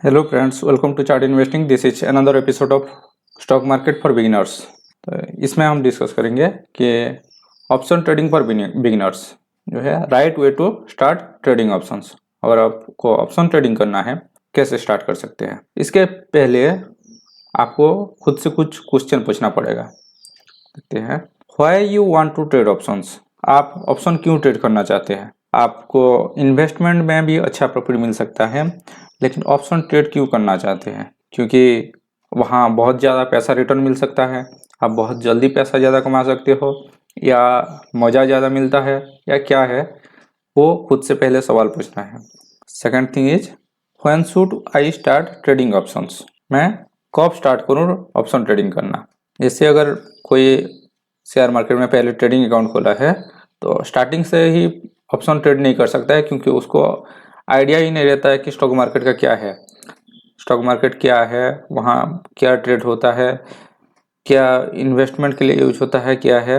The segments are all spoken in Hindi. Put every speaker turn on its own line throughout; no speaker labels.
Hello friends, welcome to chart investing. This is another episode of stock market for beginners. तो इसमें हम डिस्कस करेंगे कि ऑप्शन ट्रेडिंग फॉर बिगिनर्स जो है right way to start trading options. अगर आपको ऑप्शन ट्रेडिंग करना है कैसे स्टार्ट कर सकते हैं। इसके पहले आपको खुद से कुछ क्वेश्चन पूछना पड़ेगा। देखते हैं, why you want to trade options. आप ऑप्शन क्यों ट्रेड करना चाहते हैं। आपको इन्वेस्टमेंट में भी अच्छा प्रॉफिट मिल सकता है, लेकिन ऑप्शन ट्रेड क्यों करना चाहते हैं? क्योंकि वहाँ बहुत ज़्यादा पैसा रिटर्न मिल सकता है, आप बहुत जल्दी पैसा ज़्यादा कमा सकते हो, या मज़ा ज़्यादा मिलता है, या क्या है, वो खुद से पहले सवाल पूछना है। Second thing is, when should I start trading options. मैं कब स्टार्ट करूँ ऑप्शन ट्रेडिंग करना। जैसे अगर कोई शेयर मार्केट में पहले ट्रेडिंग अकाउंट खोला है तो स्टार्टिंग से ही ऑप्शन ट्रेड नहीं कर सकता है, क्योंकि उसको आइडिया ही नहीं रहता है कि स्टॉक मार्केट का क्या है, स्टॉक मार्केट क्या है, वहाँ क्या ट्रेड होता है, क्या इन्वेस्टमेंट के लिए यूज होता है, क्या है,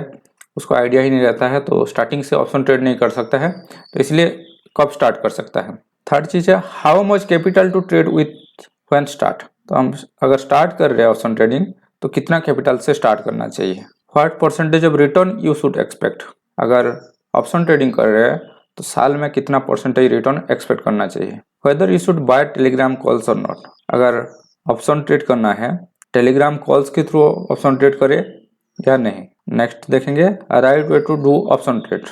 उसको आइडिया ही नहीं रहता है, तो स्टार्टिंग से ऑप्शन ट्रेड नहीं कर सकता है। तो इसलिए कब स्टार्ट कर सकता है। थर्ड चीज़ है, how much capital to trade with when start. तो हम अगर स्टार्ट कर रहे हैं ऑप्शन ट्रेडिंग तो कितना कैपिटल से स्टार्ट करना चाहिए। What percentage of return you should expect. अगर ऑप्शन ट्रेडिंग कर रहे हैं तो साल में कितना परसेंटेज रिटर्न एक्सपेक्ट करना चाहिए। Whether you should buy Telegram calls or not. अगर ऑप्शन ट्रेड करना है टेलीग्राम कॉल्स के थ्रू ऑप्शन ट्रेड करे या नहीं। नेक्स्ट देखेंगे, right way to do option trade,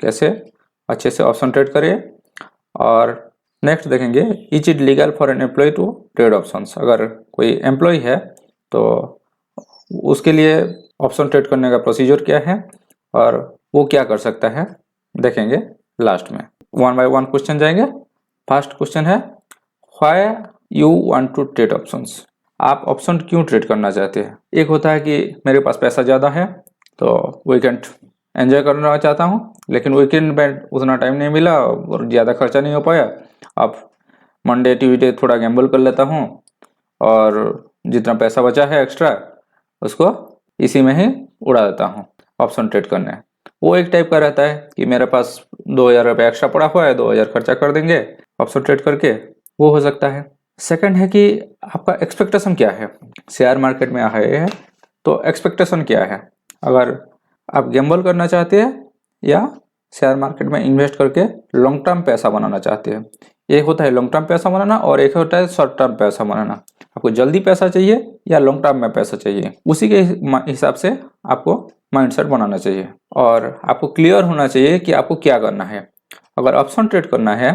कैसे अच्छे से ऑप्शन ट्रेड करे। और नेक्स्ट देखेंगे, is it legal for an employ to trade options. अगर कोई एम्प्लॉय है तो उसके लिए ऑप्शन ट्रेड करने का प्रोसीजर क्या है और वो क्या कर सकता है, देखेंगे लास्ट में। वन बाय वन क्वेश्चन जाएंगे। फर्स्ट क्वेश्चन है, why you want to trade options. आप ऑप्शन क्यों ट्रेड करना चाहते हैं। एक होता है कि मेरे पास पैसा ज़्यादा है तो वीकेंड एंजॉय करना चाहता हूँ, लेकिन वीकेंड में उतना टाइम नहीं मिला और ज़्यादा खर्चा नहीं हो पाया। अब मंडे ट्यूजडे थोड़ा गैम्बल कर लेता हूँ और जितना पैसा बचा है एक्स्ट्रा उसको इसी में ही उड़ा देता हूँ ऑप्शन ट्रेड करने। वो एक टाइप का रहता है कि मेरे पास 2000 रुपये एक्स्ट्रा पड़ा हुआ है, 2000 खर्चा कर देंगे ऑप्शन ट्रेड करके, वो हो सकता है। सेकंड है कि आपका एक्सपेक्टेशन क्या है। शेयर मार्केट में आए हैं तो एक्सपेक्टेशन क्या है। अगर आप गैम्बल करना चाहते हैं या शेयर मार्केट में इन्वेस्ट करके लॉन्ग टर्म पैसा बनाना चाहते हैं। एक होता है लॉन्ग टर्म पैसा बनाना और एक होता है शॉर्ट टर्म पैसा बनाना। आपको जल्दी पैसा चाहिए या लॉन्ग टर्म में पैसा चाहिए, उसी के हिसाब से आपको माइंडसेट बनाना चाहिए और आपको क्लियर होना चाहिए कि आपको क्या करना है। अगर ऑप्शन ट्रेड करना है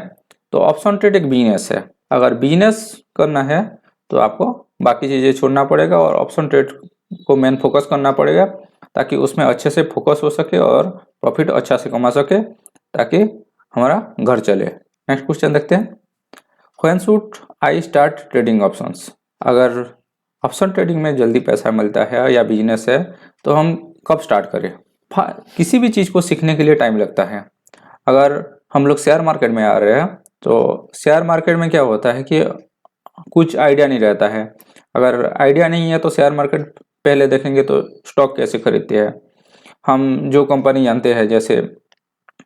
तो ऑप्शन ट्रेड एक बिजनेस है। अगर बिजनेस करना है तो आपको बाकी चीज़ें छोड़ना पड़ेगा और ऑप्शन ट्रेड को मेन फोकस करना पड़ेगा, ताकि उसमें अच्छे से फोकस हो सके और प्रॉफिट अच्छा से कमा सके, ताकि हमारा घर चले। नेक्स्ट क्वेश्चन देखते हैं, when should I start trading options. अगर ऑप्शन ट्रेडिंग में जल्दी पैसा मिलता है या बिजनेस है तो हम कब स्टार्ट करें। किसी भी चीज़ को सीखने के लिए टाइम लगता है। अगर हम लोग शेयर मार्केट में आ रहे हैं तो शेयर मार्केट में क्या होता है कि कुछ आइडिया नहीं रहता है। अगर आइडिया नहीं है तो शेयर मार्केट पहले देखेंगे तो स्टॉक कैसे खरीदते हैं। हम जो कंपनी जानते हैं, जैसे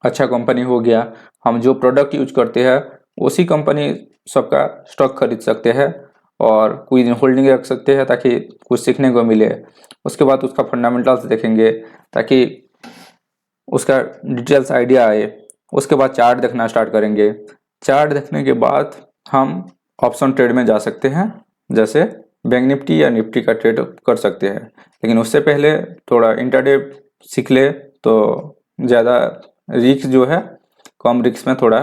अच्छा कंपनी हो गया, हम जो प्रोडक्ट यूज करते हैं उसी कंपनी सबका स्टॉक खरीद सकते हैं और कोई होल्डिंग रख सकते हैं ताकि कुछ सीखने को मिले। उसके बाद उसका फंडामेंटल्स देखेंगे ताकि उसका डिटेल्स आइडिया आए। उसके बाद चार्ट देखना स्टार्ट करेंगे। चार्ट देखने के बाद हम ऑप्शन ट्रेड में जा सकते हैं, जैसे बैंक निफ्टी या निफ्टी का ट्रेड कर सकते हैं। लेकिन उससे पहले थोड़ा इंट्राडे सीख ले तो ज़्यादा रिस्क जो है कम रिस्क में थोड़ा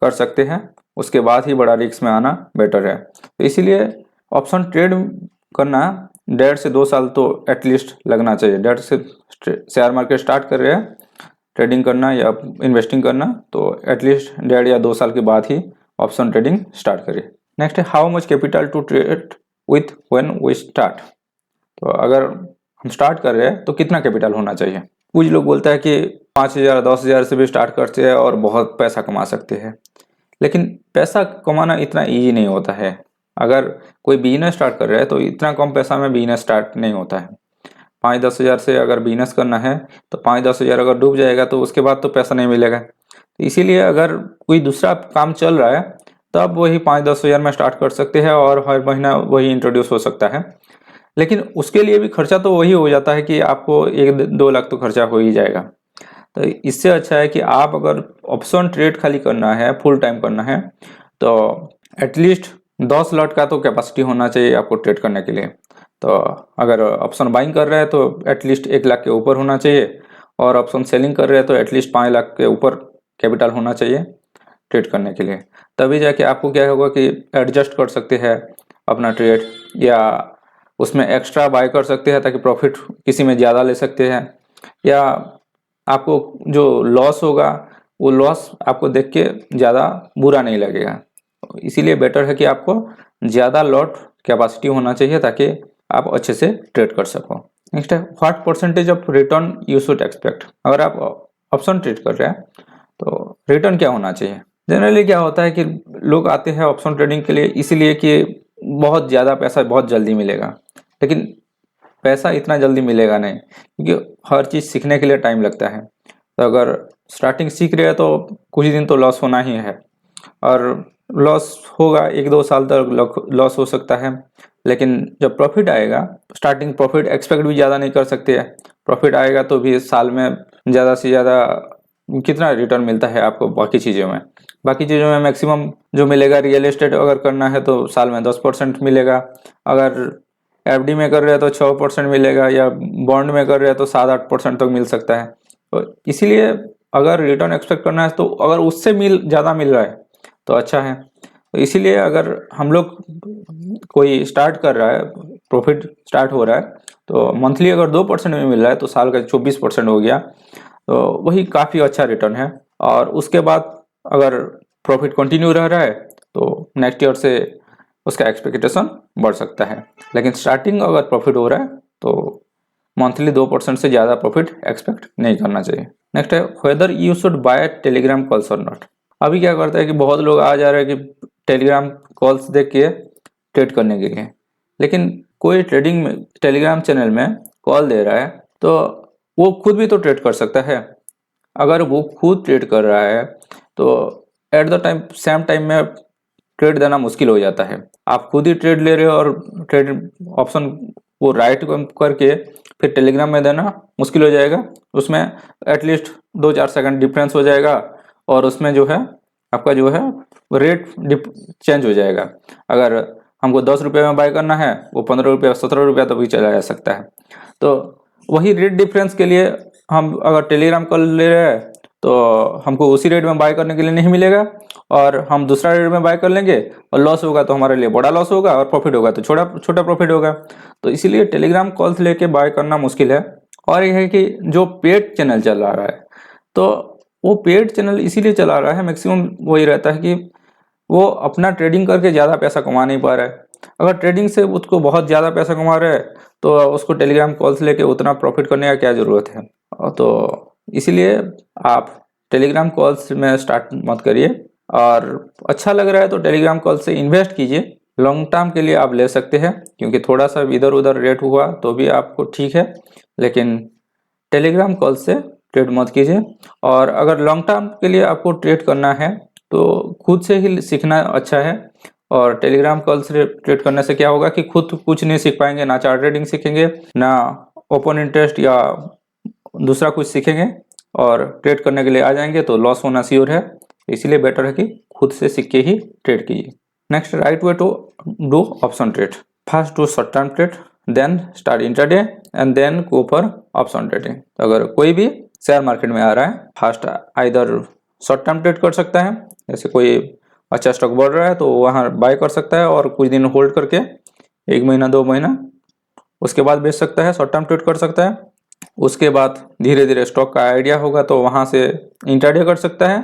कर सकते हैं, उसके बाद ही बड़ा रिस्क में आना बेटर है। तो इसीलिए ऑप्शन ट्रेड करना 1.5 से 2 साल तो एटलीस्ट लगना चाहिए। 1.5 से शेयर मार्केट स्टार्ट कर रहे हैं ट्रेडिंग करना या इन्वेस्टिंग करना तो एटलीस्ट 1.5 या 2 साल के बाद ही ऑप्शन ट्रेडिंग स्टार्ट करें। नेक्स्ट है, how much capital to trade with when we start. तो अगर हम स्टार्ट कर रहे हैं तो कितना कैपिटल होना चाहिए। कुछ लोग बोलते हैं कि 5,000 10,000 से भी स्टार्ट करते हैं और बहुत पैसा कमा सकते हैं, लेकिन पैसा कमाना इतना ईजी नहीं होता है। अगर कोई बिजनेस स्टार्ट कर रहा है तो इतना कम पैसा में बिजनेस स्टार्ट नहीं होता है। 5-10 हज़ार से अगर बिजनेस करना है तो 5-10 हज़ार अगर डूब जाएगा तो उसके बाद तो पैसा नहीं मिलेगा। तो इसीलिए अगर कोई दूसरा काम चल रहा है तब वही 5-10 हज़ार में स्टार्ट कर सकते हैं और हर महीना वही इंट्रोड्यूस हो सकता है। लेकिन उसके लिए भी खर्चा तो वही हो जाता है कि आपको 1-2 लाख तो खर्चा हो ही जाएगा। तो इससे अच्छा है कि आप अगर ऑप्शन ट्रेड खाली करना है, फुल टाइम करना है, तो एटलीस्ट 10 लॉट का तो कैपेसिटी होना चाहिए आपको ट्रेड करने के लिए। तो अगर ऑप्शन बाइंग कर रहे हैं तो एटलीस्ट 1 लाख के ऊपर होना चाहिए, और ऑप्शन सेलिंग कर रहे हैं तो एटलीस्ट 5 लाख के ऊपर कैपिटल होना चाहिए ट्रेड करने के लिए। तभी जाके आपको क्या होगा कि एडजस्ट कर सकते हैं अपना ट्रेड, या उसमें एक्स्ट्रा बाय कर सकते हैं ताकि प्रॉफिट किसी में ज़्यादा ले सकते हैं, या आपको जो लॉस होगा वो लॉस आपको देख के ज़्यादा बुरा नहीं लगेगा। इसीलिए बेटर है कि आपको ज़्यादा लॉट कैपेसिटी होना चाहिए ताकि आप अच्छे से ट्रेड कर सको। नेक्स्ट है, what percentage of return you should expect. अगर आप ऑप्शन ट्रेड कर रहे हैं तो रिटर्न क्या होना चाहिए। जनरली क्या होता है कि लोग आते हैं ऑप्शन ट्रेडिंग के लिए इसीलिए कि बहुत ज़्यादा पैसा बहुत जल्दी मिलेगा, लेकिन पैसा इतना जल्दी मिलेगा नहीं, क्योंकि हर चीज़ सीखने के लिए टाइम लगता है। तो अगर स्टार्टिंग सीख रहे हैं तो कुछ दिन तो लॉस होना ही है, और लॉस होगा 1-2 साल तक लॉस हो सकता है। लेकिन जब प्रॉफिट आएगा, स्टार्टिंग प्रॉफिट एक्सपेक्ट भी ज़्यादा नहीं कर सकते हैं, प्रॉफिट आएगा तो भी साल में ज़्यादा से ज़्यादा कितना रिटर्न मिलता है आपको बाकी चीज़ों में। बाकी चीज़ों में मैक्सिमम जो मिलेगा, रियल एस्टेट अगर करना है तो साल में 10% मिलेगा, अगर एफडी में कर रहे हैं तो 6% मिलेगा, या बॉन्ड में कर रहे हैं तो 7-8% तक मिल सकता है। तो इसीलिए अगर रिटर्न एक्सपेक्ट करना है तो अगर उससे ज़्यादा मिल रहा है तो अच्छा है। तो इसीलिए अगर हम लोग कोई स्टार्ट कर रहा है, प्रॉफिट स्टार्ट हो रहा है, तो मंथली अगर 2% में मिल रहा है तो साल का 24% हो गया, तो वही काफ़ी अच्छा रिटर्न है। और उसके बाद अगर प्रॉफिट कंटिन्यू रह रहा है तो नेक्स्ट ईयर से उसका एक्सपेक्टेशन बढ़ सकता है। लेकिन स्टार्टिंग अगर प्रॉफिट हो रहा है तो मंथली 2% से ज़्यादा प्रॉफिट एक्सपेक्ट नहीं करना चाहिए। नेक्स्ट है, weather you should buy Telegram calls or not. अभी क्या करता है कि बहुत लोग आ जा रहे हैं कि टेलीग्राम कॉल्स देख के ट्रेड करने के लिए, लेकिन कोई ट्रेडिंग में टेलीग्राम चैनल में कॉल दे रहा है तो वो खुद भी तो ट्रेड कर सकता है। अगर वो खुद ट्रेड कर रहा है तो at the time same time में ट्रेड देना मुश्किल हो जाता है। आप खुद ही ट्रेड ले रहे हो और ट्रेड ऑप्शन वो राइट करके फिर टेलीग्राम में देना मुश्किल हो जाएगा। उसमें एटलीस्ट 2-4 सेकंड डिफरेंस हो जाएगा, और उसमें जो है आपका जो है रेट चेंज हो जाएगा। अगर हमको 10 रुपये में बाय करना है, वो 15 रुपये 17 रुपये तक भी चला जा सकता है। तो वही रेट डिफरेंस के लिए हम अगर टेलीग्राम कॉल ले रहे हैं तो हमको उसी रेट में बाय करने के लिए नहीं मिलेगा, और हम दूसरा रेट में बाय कर लेंगे और लॉस होगा तो हमारे लिए बड़ा लॉस होगा, और प्रॉफिट होगा तो छोटा प्रॉफिट होगा। तो इसीलिए टेलीग्राम कॉल्स लेके बाय करना मुश्किल है। और यह है कि जो पेड चैनल चला रहा है, तो वो पेड चैनल इसीलिए चला रहा है, मैक्सिमम वही रहता है कि वो अपना ट्रेडिंग करके ज़्यादा पैसा कमा नहीं पा रहा है। अगर ट्रेडिंग से उसको बहुत ज़्यादा पैसा कमा रहा है तो उसको टेलीग्राम कॉल्स लेके उतना प्रॉफिट करने का क्या ज़रूरत है। तो इसीलिए आप टेलीग्राम कॉल्स में स्टार्ट मत करिए, और अच्छा लग रहा है तो टेलीग्राम कॉल से इन्वेस्ट कीजिए। लॉन्ग टर्म के लिए आप ले सकते हैं, क्योंकि थोड़ा सा इधर उधर रेट हुआ तो भी आपको ठीक है, लेकिन टेलीग्राम कॉल से ट्रेड मत कीजिए। और अगर लॉन्ग टर्म के लिए आपको ट्रेड करना है तो खुद से ही सीखना अच्छा है। और टेलीग्राम कॉल से ट्रेड करने से क्या होगा कि खुद कुछ नहीं सीख पाएंगे, ना चार्ट ट्रेडिंग सीखेंगे, ना ओपन इंटरेस्ट या दूसरा कुछ सीखेंगे, और ट्रेड करने के लिए आ जाएंगे तो लॉस होना श्योर है। इसीलिए बेटर है कि खुद से सीख के ही ट्रेड कीजिए। Next, right way to do option trade. First do short term trade, then start intraday, and then go for option trading. अगर कोई भी शेयर मार्केट में आ रहा है, first either short term trade कर सकता है, जैसे कोई अच्छा स्टॉक बढ़ रहा है तो वहाँ बाय कर सकता है और कुछ दिन होल्ड करके 1 महीना 2 महीना उसके बाद बेच सकता है, शॉर्ट टर्म ट्रेड कर सकता है। उसके बाद धीरे धीरे स्टॉक का आइडिया होगा तो वहाँ से इंट्राडे कर सकता है,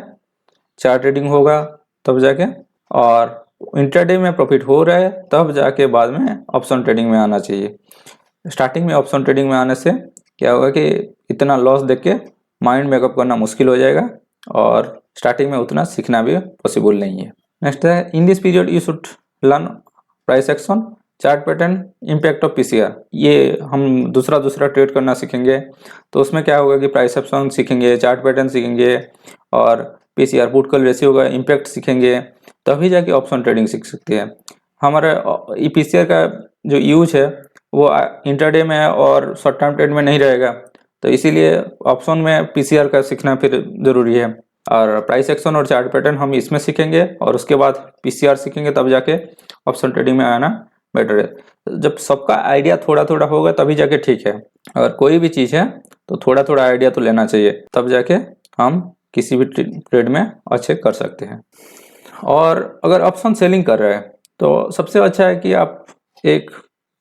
चार्ट ट्रेडिंग होगा तब जाके, और इंट्राडे में प्रॉफिट हो रहा है तब जाके बाद में ऑप्शन ट्रेडिंग में आना चाहिए। स्टार्टिंग में ऑप्शन ट्रेडिंग में आने से क्या होगा कि इतना लॉस देख के माइंड मेकअप करना मुश्किल हो जाएगा, और स्टार्टिंग में उतना सीखना भी पॉसिबल नहीं है। नेक्स्ट है, in this period you should learn price action, chart pattern, impact of PCR. ये हम दूसरा ट्रेड करना सीखेंगे तो उसमें क्या होगा कि प्राइस एक्शन सीखेंगे, चार्ट पैटर्न सीखेंगे, और पीसीआर पुट कॉल रेशियो का इम्पैक्ट सीखेंगे, तभी जाके ऑप्शन ट्रेडिंग सीख सकते हैं। हमारा पीसीआर का जो यूज है वो इंट्राडे में और शॉर्ट टर्म ट्रेड में नहीं रहेगा, तो इसीलिए ऑप्शन में पीसीआर का सीखना फिर ज़रूरी है। और प्राइस एक्शन और चार्ट पैटर्न हम इसमें सीखेंगे और उसके बाद पीसीआर सीखेंगे, तब जाके ऑप्शन ट्रेडिंग में आना बेटर है। जब सबका आइडिया थोड़ा थोड़ा होगा तभी जाके ठीक है। अगर कोई भी चीज़ है तो थोड़ा थोड़ा आइडिया तो लेना चाहिए, तब जाके हम किसी भी ट्रेड में अच्छे कर सकते हैं। और अगर ऑप्शन सेलिंग कर रहे हैं तो सबसे अच्छा है कि आप एक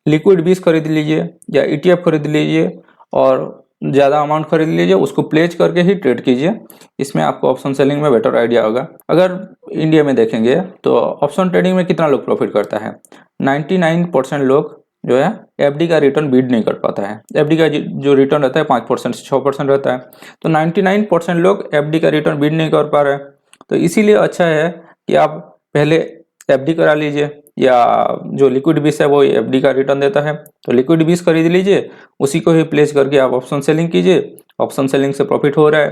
लिक्विड बीस खरीद लीजिए या ईटीएफ खरीद लीजिए और ज़्यादा अमाउंट खरीद लीजिए, उसको प्लेज करके ही ट्रेड कीजिए। इसमें आपको ऑप्शन सेलिंग में बेटर आइडिया होगा। अगर इंडिया में देखेंगे तो ऑप्शन ट्रेडिंग में कितना लोग प्रॉफिट करता है, 99% लोग जो है एफडी का रिटर्न बीट नहीं कर पाता है। एफडी का जो रिटर्न रहता है 5% से 6% रहता है, तो 99% लोग एफडी का रिटर्न बीट नहीं कर पा रहे हैं। तो इसीलिए अच्छा है कि आप पहले एफडी करा लीजिए, या जो लिक्विड बीस है वो एफडी का रिटर्न देता है, तो लिक्विड बीस खरीद लीजिए, उसी को ही प्लेस करके आप ऑप्शन सेलिंग कीजिए। ऑप्शन सेलिंग से प्रॉफिट हो रहा है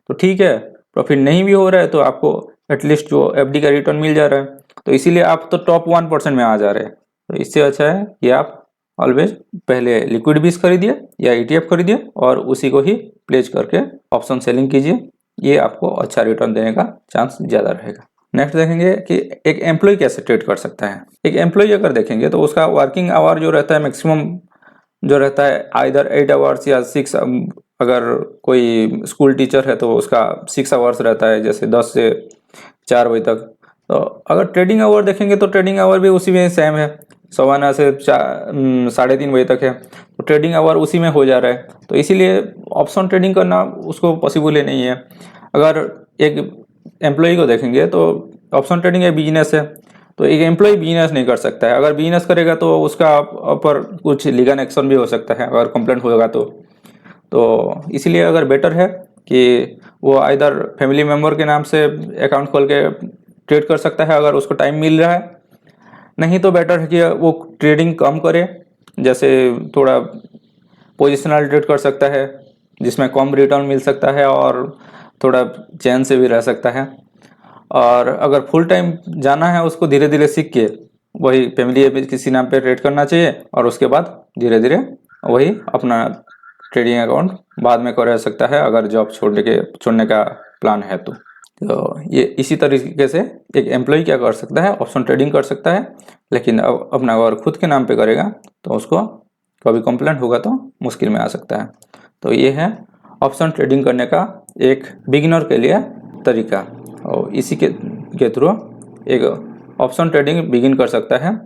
तो ठीक है, प्रॉफिट नहीं भी हो रहा है तो आपको एटलीस्ट जो एफडी का रिटर्न मिल जा रहा है, तो इसीलिए आप तो टॉप 1% में आ जा रहे हैं। तो इससे अच्छा है कि आप ऑलवेज पहले लिक्विड बीस खरीदिए या ईटीएफ खरीदिए और उसी को ही प्लेस करके ऑप्शन सेलिंग कीजिए, ये आपको अच्छा रिटर्न देने का चांस ज़्यादा रहेगा। नेक्स्ट देखेंगे कि एक एम्प्लॉय कैसे ट्रेड कर सकता है। एक एम्प्लॉय अगर देखेंगे तो उसका वर्किंग आवर जो रहता है मैक्सिमम जो रहता है आइदर 8 आवर्स या 6, अगर कोई स्कूल टीचर है तो उसका 6 आवर्स रहता है, जैसे 10 से 4 बजे तक। तो अगर ट्रेडिंग आवर देखेंगे तो ट्रेडिंग आवर भी उसी में सेम है, 1:15 से 3:30 बजे तक है, तो ट्रेडिंग आवर उसी में हो जा रहा है। तो इसीलिए ऑप्शन ट्रेडिंग करना उसको पॉसिबल ही नहीं है। अगर एक एम्प्लॉय को देखेंगे तो ऑप्शन ट्रेडिंग एक बिजनेस है, तो एक एम्प्लॉय बिजनेस नहीं कर सकता है। अगर बिजनेस करेगा तो उसका ऊपर कुछ लीगल एक्शन भी हो सकता है अगर कंप्लेंट होगा तो इसीलिए अगर बेटर है कि वो आइदर फैमिली मेम्बर के नाम से अकाउंट खोल के ट्रेड कर सकता है अगर उसको टाइम मिल रहा है, नहीं तो बेटर है कि वो ट्रेडिंग कम करे, जैसे थोड़ा पोजिशनल ट्रेड कर सकता है जिसमें कम रिटर्न मिल सकता है और थोड़ा चैन से भी रह सकता है। और अगर फुल टाइम जाना है उसको धीरे धीरे सीख के वही फैमिली किसी नाम पे ट्रेड करना चाहिए और उसके बाद धीरे धीरे वही अपना ट्रेडिंग अकाउंट बाद में कर सकता है अगर जॉब छोड़ने का प्लान है तो ये इसी तरीके से एक एम्प्लॉय क्या कर सकता है, ऑप्शन ट्रेडिंग कर सकता है, लेकिन अब अपना अगर खुद के नाम पे करेगा तो उसको कभी कंप्लेंट होगा तो मुश्किल में आ सकता है। तो ये है ऑप्शन ट्रेडिंग करने का एक बिगिनर के लिए तरीका, और इसी के थ्रू एक ऑप्शन ट्रेडिंग बिगिन कर सकता है,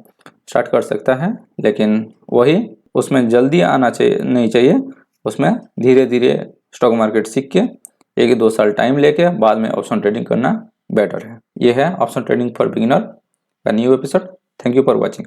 स्टार्ट कर सकता है, लेकिन वही उसमें जल्दी आना नहीं चाहिए। उसमें धीरे धीरे स्टॉक मार्केट सीख के 1-2 साल टाइम लेके बाद में ऑप्शन ट्रेडिंग करना बेटर है। ये है ऑप्शन ट्रेडिंग फॉर बिगिनर का new episode. Thank you for watching.